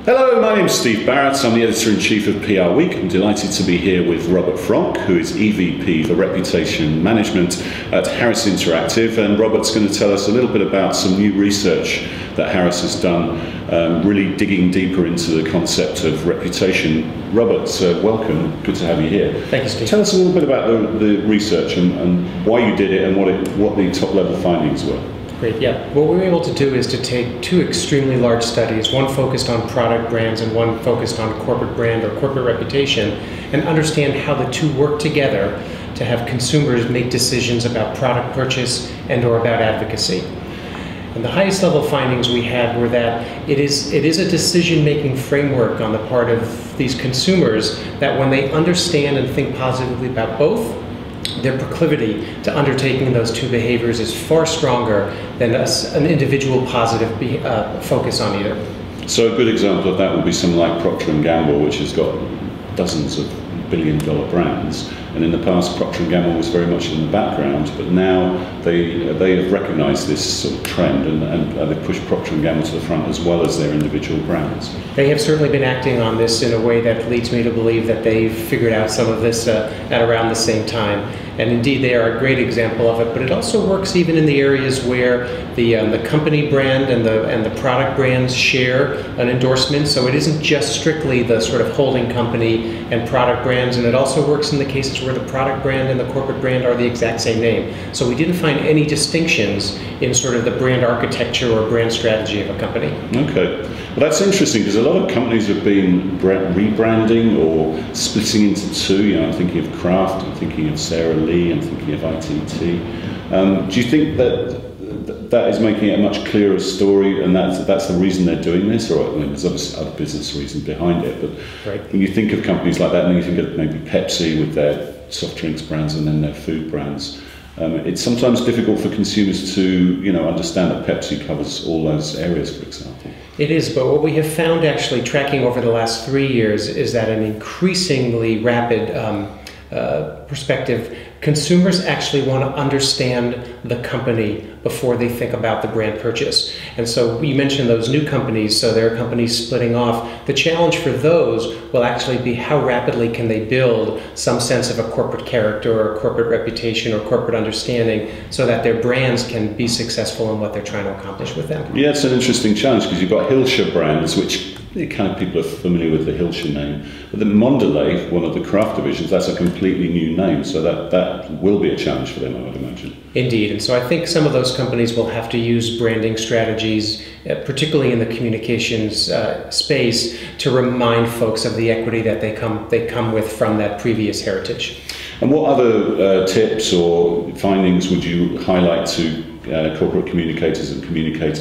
Hello, my name's Steve Barrett. I'm the Editor-in-Chief of PRWeek. I'm delighted to be here with Robert Fronk, who is EVP for Reputation Management at Harris Interactive. And Robert's going to tell us a little bit about some new research that Harris has done, really digging deeper into the concept of reputation. Robert, welcome. Good to have you here. Thank you, Steve. Tell us a little bit about the research and why you did it and what the top-level findings were. Great, yeah. What we were able to do is to take two extremely large studies, one focused on product brands and one focused on corporate brand or corporate reputation, and understand how the two work together to have consumers make decisions about product purchase and or about advocacy. And the highest level findings we had were that it is a decision-making framework on the part of these consumers that when they understand and think positively about both, their proclivity to undertaking those two behaviors is far stronger than an individual positive focus on either. So a good example of that would be something like Procter & Gamble, which has got dozens of billion-dollar brands. And in the past, Procter & Gamble was very much in the background, but now they have recognised this sort of trend and they've pushed Procter & Gamble to the front as well as their individual brands. They have certainly been acting on this in a way that leads me to believe that they've figured out some of this at around the same time. And indeed, they are a great example of it, but it also works even in the areas where the company brand and the product brands share an endorsement. So it isn't just strictly the sort of holding company and product brands, and it also works in the cases where the product brand and the corporate brand are the exact same name. So we didn't find any distinctions in sort of the brand architecture or brand strategy of a company. Okay. Well, that's interesting because a lot of companies have been rebranding or splitting into two. You know, I'm thinking of Kraft, I'm thinking of Sarah Lee, I'm thinking of ITT. Do you think that is making it a much clearer story, and that's the reason they're doing this? Or I mean, there's obviously other business reasons behind it, but right. When you think of companies like that, and then you think of maybe Pepsi with their soft drinks brands and then their food brands. It's sometimes difficult for consumers to, understand that Pepsi covers all those areas, for example. It is, but what we have found actually tracking over the last 3 years is that an increasingly rapid perspective, consumers actually want to understand the company before they think about the brand purchase. And so you mentioned those new companies, so there are companies splitting off. The challenge for those will actually be how rapidly can they build some sense of a corporate character or corporate reputation or corporate understanding so that their brands can be successful in what they're trying to accomplish with them. Yeah, it's an interesting challenge because you've got Hilscher brands, which kind of people are familiar with the Hilscher name. But the Mondelez, one of the Kraft divisions, that's a completely new name. So that will be a challenge for them, I would imagine. Indeed. And so I think some of those companies will have to use branding strategies, particularly in the communications space, to remind folks of the equity that they come with from that previous heritage. And what other tips or findings would you highlight to corporate communicators and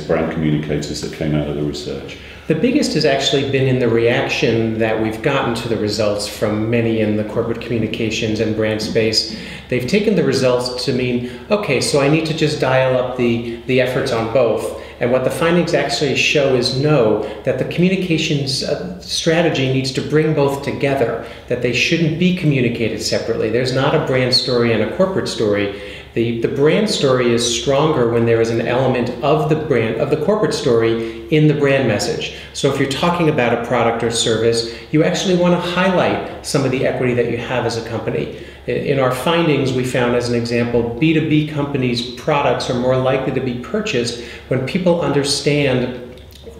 brand communicators that came out of the research? The biggest has actually been in the reaction that we've gotten to the results from many in the corporate communications and brand space. They've taken the results to mean, okay, so I need to just dial up the efforts on both. And what the findings actually show is no, that the communications strategy needs to bring both together, that they shouldn't be communicated separately. There's not a brand story and a corporate story. The brand story is stronger when there is an element of the corporate story in the brand message. So if you're talking about a product or service, you actually want to highlight some of the equity that you have as a company. In our findings, we found, as an example, B2B companies' products are more likely to be purchased when people understand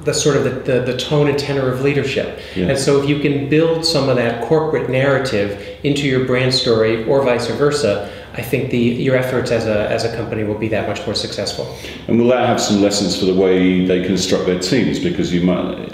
the sort of the tone and tenor of leadership. Yeah. And so if you can build some of that corporate narrative into your brand story or vice versa, I think your efforts as a company will be that much more successful. And will that have some lessons for the way they construct their teams? Because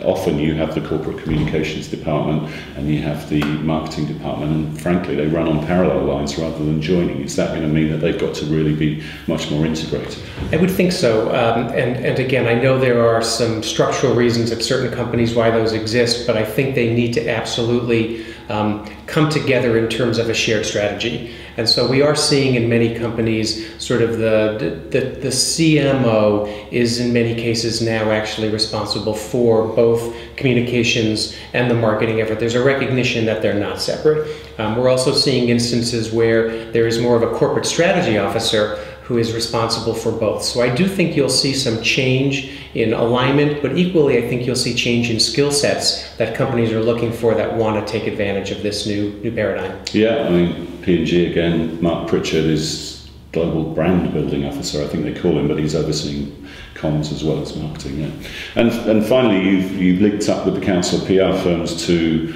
often you have the corporate communications department and you have the marketing department, and frankly they run on parallel lines rather than joining. Is that going to mean that they've got to really be much more integrated? I would think so. And again, I know there are some structural reasons at certain companies why those exist, but I think they need to absolutely come together in terms of a shared strategy. And so we are seeing in many companies sort of the CMO is in many cases now actually responsible for both communications and the marketing effort. There's a recognition that they're not separate. We're also seeing instances where there is more of a corporate strategy officer who is responsible for both. So I do think you'll see some change in alignment, but equally I think you'll see change in skill sets that companies are looking for that want to take advantage of this new paradigm. Yeah, I mean, P&G again, Mark Pritchard is Global Brand Building Officer, I think they call him, but he's overseeing comms as well as marketing. Yeah. And finally, you've linked up with the Council of PR Firms to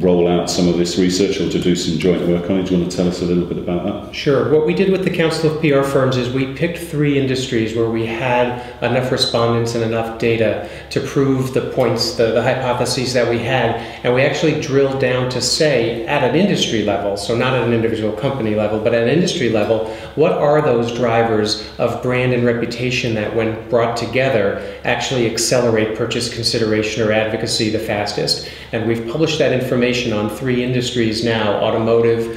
roll out some of this research or to do some joint work on it. Do you want to tell us a little bit about that? Sure. What we did with the Council of PR Firms is we picked 3 industries where we had enough respondents and enough data to prove the points, the hypotheses that we had, and we actually drilled down to say at an industry level, so not at an individual company level, but at an industry level, what are those drivers of brand and reputation that when brought together actually accelerate purchase consideration or advocacy the fastest. And we've published that information on 3 industries now: automotive,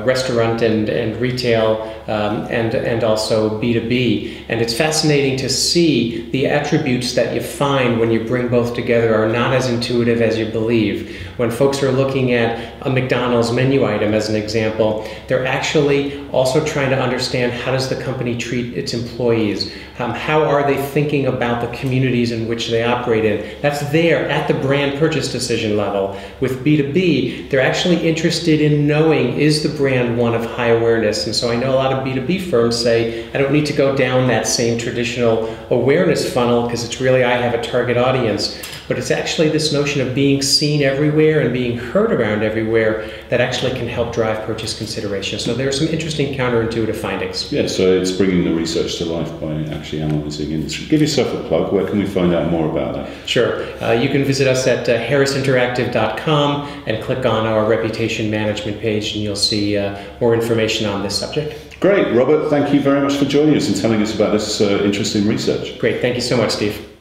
restaurant and retail, and also B2B. And it's fascinating to see the attributes that you find when you bring both together are not as intuitive as you believe. When folks are looking at a McDonald's menu item as an example, they're actually also trying to understand, how does the company treat its employees? How are they thinking about the communities in which they operate in? That's there at the brand purchase decision level. With B2B, they're actually interested in knowing, is the brand one of high awareness? And so I know a lot of B2B firms say, I don't need to go down that same traditional awareness funnel because it's really, I have a target audience. But it's actually this notion of being seen everywhere and being heard around everywhere that actually can help drive purchase consideration. So there are some interesting counterintuitive findings. Yeah, so it's bringing the research to life by actually analysing industry. Give yourself a plug. Where can we find out more about that? Sure. You can visit us at harrisinteractive.com and click on our reputation management page, and you'll see more information on this subject. Great. Robert, thank you very much for joining us and telling us about this interesting research. Great. Thank you so much, Steve.